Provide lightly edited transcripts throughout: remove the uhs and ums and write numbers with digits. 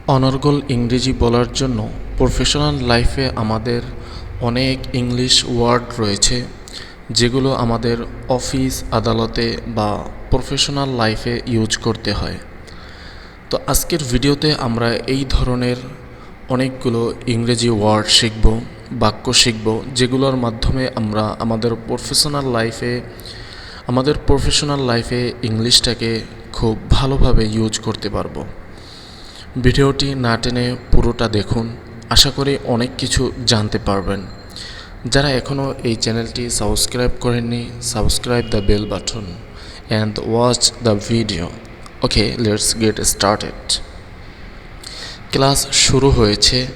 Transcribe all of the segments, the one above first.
অনর্গল ইংরেজি বলার জন্য প্রফেশনাল লাইফে আমাদের অনেক ইংলিশ ওয়ার্ড রয়েছে, যেগুলো আমাদের অফিস আদালতে বা প্রফেশনাল লাইফে ইউজ করতে হয়। তো আজকের ভিডিওতে আমরা এই ধরনের অনেকগুলো ইংরেজি ওয়ার্ড শিখব, বাক্য শিখব, যেগুলোর মাধ্যমে আমরা আমাদের প্রফেশনাল লাইফে ইংলিশটাকে খুব ভালোভাবে ইউজ করতে পারবো। ভিডিওটি না টেনে পুরোটা দেখুন, আশা করি অনেক কিছু জানতে পারবেন। যারা এখনও এই চ্যানেলটি সাবস্ক্রাইব করেননি, subscribe the bell button and watch the video. Okay, let's get started. Class শুরু হয়েছে,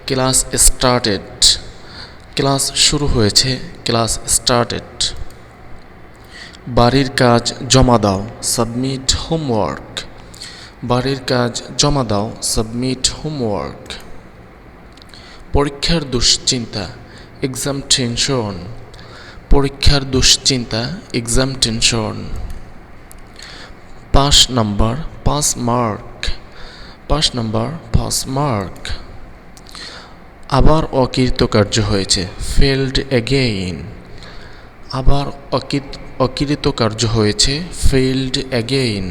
ক্লাস স্টার্টেড। ক্লাস শুরু হয়েছে, ক্লাস স্টার্টেড। বাড়ির কাজ জমা দাও, সাবমিট হোমওয়ার্ক। বাড়ির কাজ জমা দাও, সাবমিট হোমওয়ার্ক। পরীক্ষার দুশ্চিন্তা, এক্সাম টেনশন। পরীক্ষার দুশ্চিন্তা, exam tension. 5 number, 5 mark. 5 number, 5 mark. আবার অকৃতকার্য হয়েছে, ফেলড অ্যাগেইন। আবার অকৃতকার্য হয়েছে, ফেলড অ্যাগেইন।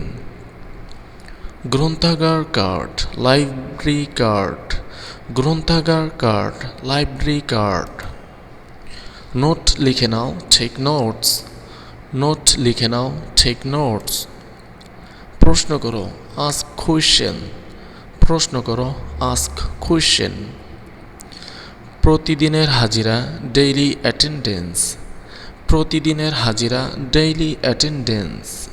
গ্রন্থাগার কার্ড, লাইব্রেরি কার্ড। গ্রন্থাগার কার্ড, লাইব্রেরি কার্ড। নোট লিখে নাও, টেক নোটস। নোট লিখে নাও, টেক নোটস। প্রশ্ন করো, আস্ক কোয়েশ্চেন। প্রশ্ন করো, আস্ক কোয়েশ্চেন। প্রতিদিনের হাজিরা, ডেইলি অ্যাটেন্ডেন্স। প্রতিদিনের হাজিরা, ডেইলি অ্যাটেন্ডেন্স।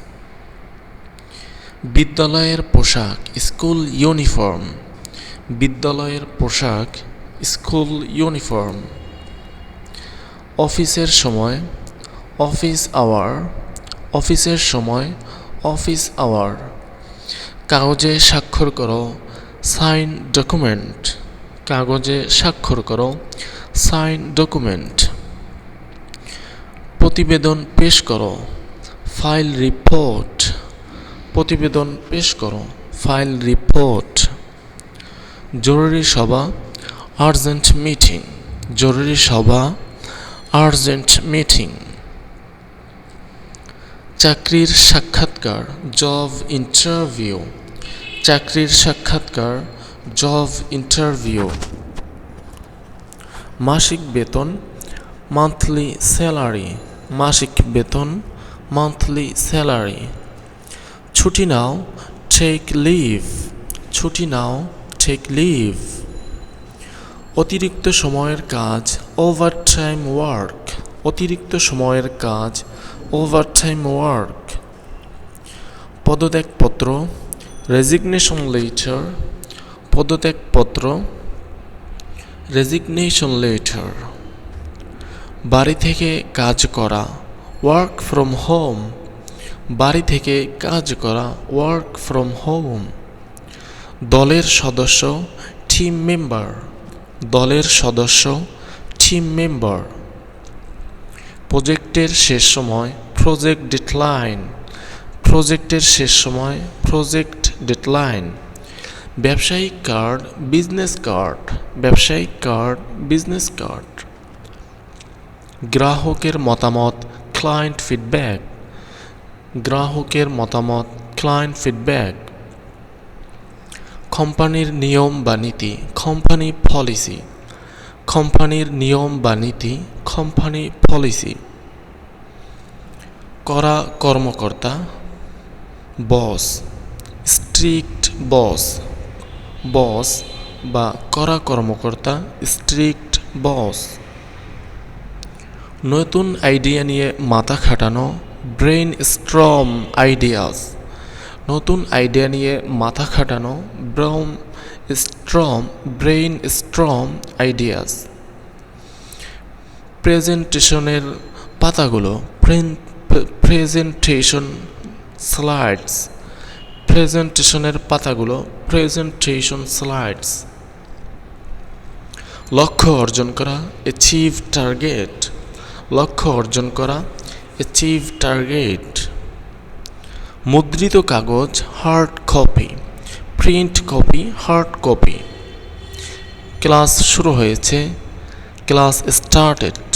বিদ্যালয়ের পোশাক, স্কুল ইউনিফর্ম। বিদ্যালয়ের পোশাক, স্কুল ইউনিফর্ম। অফিসের সময়, অফিস আওয়ার। অফিসের সময়, অফিস আওয়ার। কাগজে স্বাক্ষর করো, সাইন ডকুমেন্ট। কাগজে স্বাক্ষর করো, সাইন ডকুমেন্ট। প্রতিবেদন পেশ করো, ফাইল রিপোর্ট। প্রতিবেদন পেশ করো, ফাইল রিপোর্ট। জরুরি সভা, আর্জেন্ট মিটিং। জরুরি সভা, আর্জেন্ট মিটিং। চাকরির সাক্ষাৎকার, জব ইন্টারভিউ। চাকরির সাক্ষাৎকার, জব ইন্টারভিউ। মাসিক বেতন, মান্থলি স্যালারি। মাসিক বেতন, মান্থলি স্যালারি। ছুটি নাও, টেক লিভ। ছুটি নাও, টেক লিভ। অতিরিক্ত সময়ের কাজ, ওভারটাইম ওয়ার্ক। অতিরিক্ত সময়ের কাজ, ওভারটাইম ওয়ার্ক। পদত্যাগপত্র, রেজিগনেশন লেটার। পদত্যাগপত্র, রেজিগনেশন লেটার। বাড়ি থেকে কাজ করা, ওয়ার্ক ফ্রম হোম। বাড়ি থেকে কাজ করা, ওয়ার্ক ফ্রম হোম। দলের সদস্য, টিম মেম্বার। দলের সদস্য, টিম মেম্বার। প্রজেক্টের শেষ সময়, প্রজেক্ট ডেডলাইন। প্রজেক্টের শেষ সময়, প্রজেক্ট ডেডলাইন। ব্যবসায়িক কার্ড, বিজনেস কার্ড। ব্যবসায়িক কার্ড, বিজনেস কার্ড। গ্রাহকের মতামত, ক্লায়েন্ট ফিডব্যাক। গ্রাহকের মতামত, ক্লায়েন্ট ফিডব্যাক। কোম্পানির নিয়ম বা নীতি, কোম্পানি পলিসি। কোম্পানির নিয়ম বা নীতি, কোম্পানি পলিসি। কড়া কর্মকর্তা, বস। স্ট্রিক্ট বস। বস বা কড়া কর্মকর্তা, স্ট্রিক্ট বস। নতুন আইডিয়া নিয়ে মাথা খাটানো, ব্রেইন স্ট্রম আইডিয়াস। নতুন আইডিয়া নিয়ে মাথা খাটানো, ব্রেইন স্ট্রম আইডিয়াস। প্রেজেন্টেশনের পাতাগুলো, প্রেজেন্টেশন স্লাইডস। প্রেজেন্টেশনের পাতাগুলো, প্রেজেন্টেশন স্লাইডস। লক্ষ্য অর্জন করা, অ্যাচিভ টার্গেট। লক্ষ্য অর্জন করা, অ্যাচিভ টার্গেট। মুদ্রিত কাগজ, hard copy. Print copy, hard copy. Class শুরু হয়েছে, ক্লাস স্টার্টেড।